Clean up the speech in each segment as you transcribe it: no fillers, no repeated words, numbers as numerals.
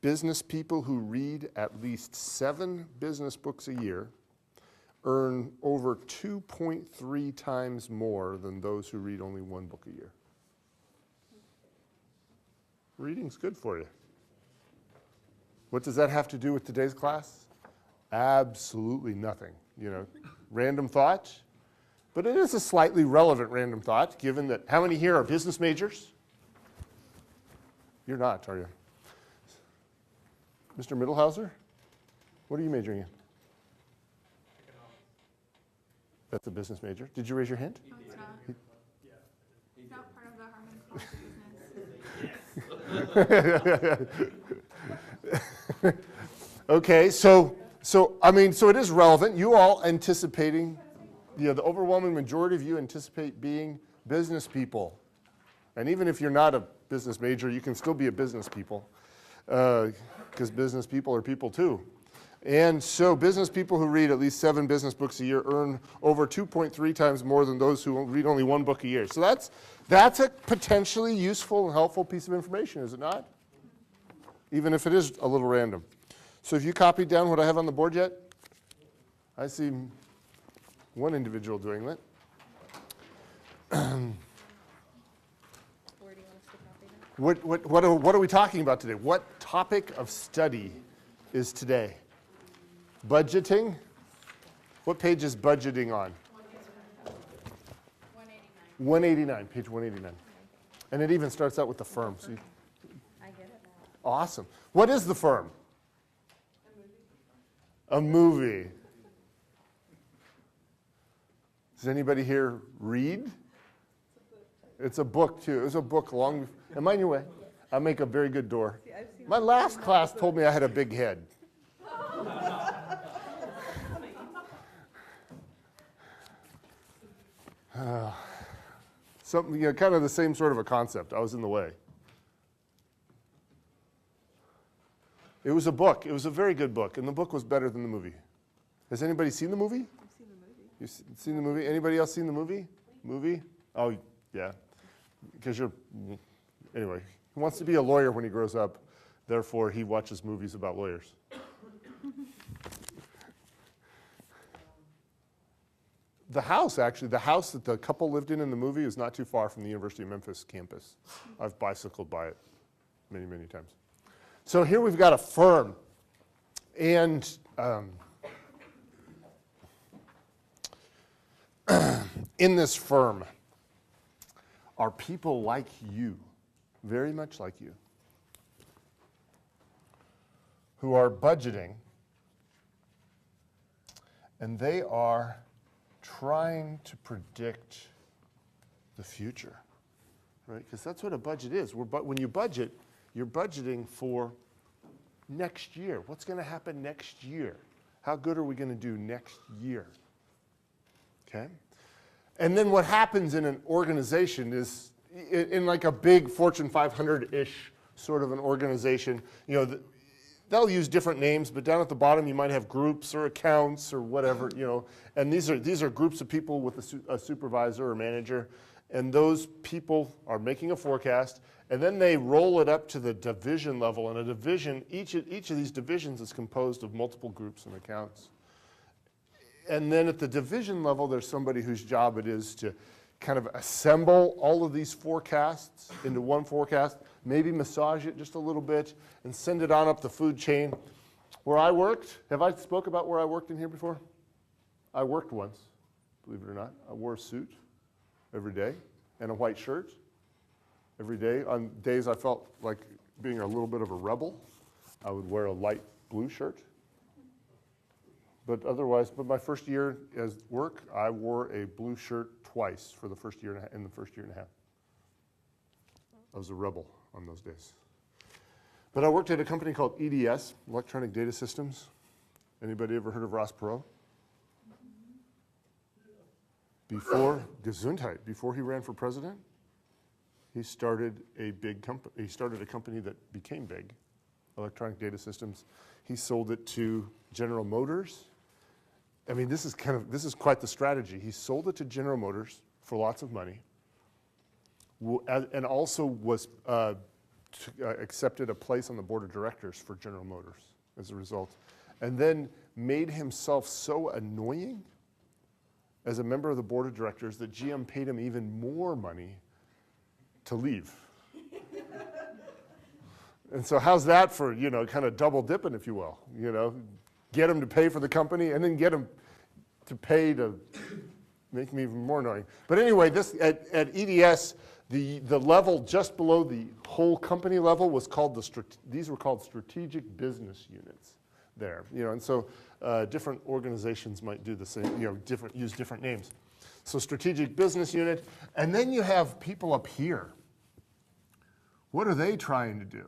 business people who read at least 7 business books a year earn over 2.3 times more than those who read only 1 book a year. Reading's good for you. What does that have to do with today's class? Absolutely nothing. You know, random thought, but it is a slightly relevant random thought, given that how many here are business majors? You're not, are you? Mr. Mittelhauser, what are you majoring in? Economics. That's a business major. Did you raise your hand? No, it's not. Yeah. It's not part of the Harmon College business. Okay, so it is relevant. You all anticipating, the overwhelming majority of you anticipate being business people. And even if you're not a business major, you can still be a business people, because business people are people too. And so business people who read at least 7 business books a year earn over 2.3 times more than those who read only 1 book a year. So that's a potentially useful and helpful piece of information, is it not? Even if it is a little random. So have you copied down what I have on the board yet? I see one individual doing that. Where do you want us to copy that? What are we talking about today? What topic of study is today? Budgeting? What page is budgeting on? 189. 189, page 189. And it even starts out with the firm. So I get it now. awesome. What is the firm? A movie. Does anybody here read? It's a book too. It was a book long. Am I in your way? I make a very good door. My last class told me I had a big head. Something, kind of the same sort of a concept. I was in the way. It was a book. It was a very good book, and the book was better than the movie. Has anybody seen the movie? I've seen the movie. You've seen the movie? Anybody else seen the movie? Movie? Oh, yeah. Because anyway, he wants to be a lawyer when he grows up. Therefore, he watches movies about lawyers. The house that the couple lived in the movie is not too far from the University of Memphis campus. I've bicycled by it many, many times. So here we've got a firm, and in this firm are people like you, very much like you, who are budgeting, and they are trying to predict the future, right? Because that's what a budget is. When you budget, you're budgeting for next year. What's going to happen next year? How good are we going to do next year? Okay? And then what happens in an organization is, in like a big Fortune 500-ish sort of an organization, they'll use different names, but down at the bottom you might have groups or accounts or whatever, and these are groups of people with a supervisor or manager, and those people are making a forecast, and then they roll it up to the division level, and a division, each of these divisions is composed of multiple groups and accounts. And then at the division level, there's somebody whose job it is to kind of assemble all of these forecasts into one forecast, maybe massage it just a little bit, and send it on up the food chain. Where I worked, have I spoke about where I worked in here before? I worked once, believe it or not. I wore a suit every day and a white shirt every day. On days I felt like being a little bit of a rebel, I would wear a light blue shirt. But otherwise, my first year as work, I wore a blue shirt twice for the first year and the first year and a half. I was a rebel on those days. But I worked at a company called EDS, Electronic Data Systems. Anybody ever heard of Ross Perot? Gesundheit, before he ran for president, he started a big company. He started a company that became big, Electronic Data Systems. He sold it to General Motors. I mean, this is quite the strategy. He sold it to General Motors for lots of money, and also was accepted a place on the board of directors for General Motors as a result, and then made himself so annoying as a member of the board of directors that GM paid him even more money to leave. And so how's that for, kind of double dipping, if you will, get him to pay for the company and then get him to pay to make me even more annoying. But anyway, this at EDS, the level just below the whole company level was called these were called strategic business units there, and so different organizations might do the same, use different names. So strategic business unit, and then you have people up here. What are they trying to do?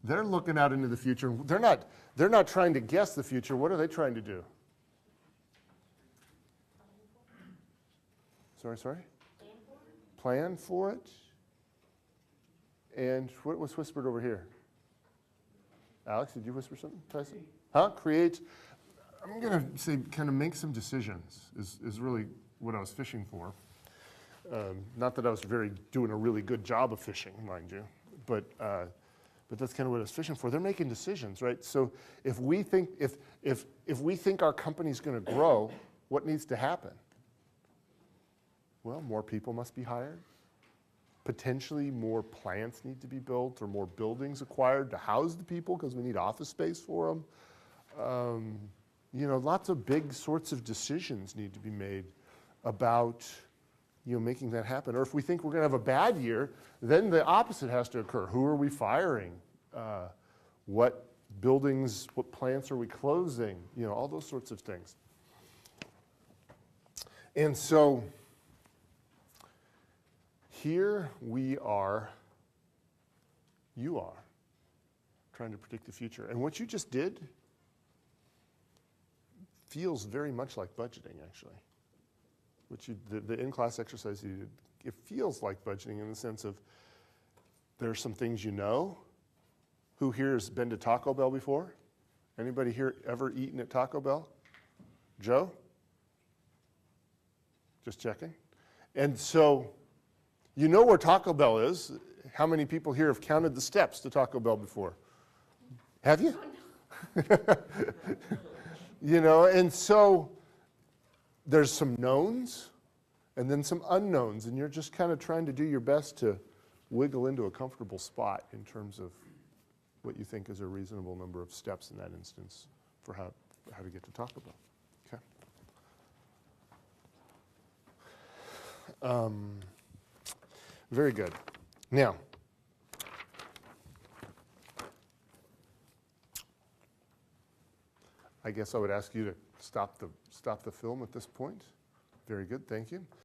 They're looking out into the future. They're not trying to guess the future. What are they trying to do? Sorry? Plan for it. And what was whispered over here? Alex, did you whisper something? Tyson? Huh? Create. I'm going to say kind of make some decisions is really what I was fishing for. Not that I was doing a really good job of fishing, mind you, but that's kind of what I was fishing for. They're making decisions, right? So if we think if we think our company's going to grow, what needs to happen? Well, more people must be hired. Potentially more plants need to be built or more buildings acquired to house the people because we need office space for them. Lots of big sorts of decisions need to be made about making that happen. Or if we think we're going to have a bad year, then the opposite has to occur. Who are we firing? What buildings, what plants are we closing? All those sorts of things. And so here we are, you are, trying to predict the future. And what you just did feels very much like budgeting, actually. The in-class exercise you did, it feels like budgeting in the sense of there's some things you know. Who here has been to Taco Bell before? Anybody here ever eaten at Taco Bell? Joe? Just checking. And so you know where Taco Bell is. How many people here have counted the steps to Taco Bell before? Have you? And so there's some knowns and then some unknowns, and you're just kind of trying to do your best to wiggle into a comfortable spot in terms of what you think is a reasonable number of steps in that instance for how to get to Taco Bell. Okay. Very good. Now, I guess I would ask you to stop the film at this point. Very good, thank you.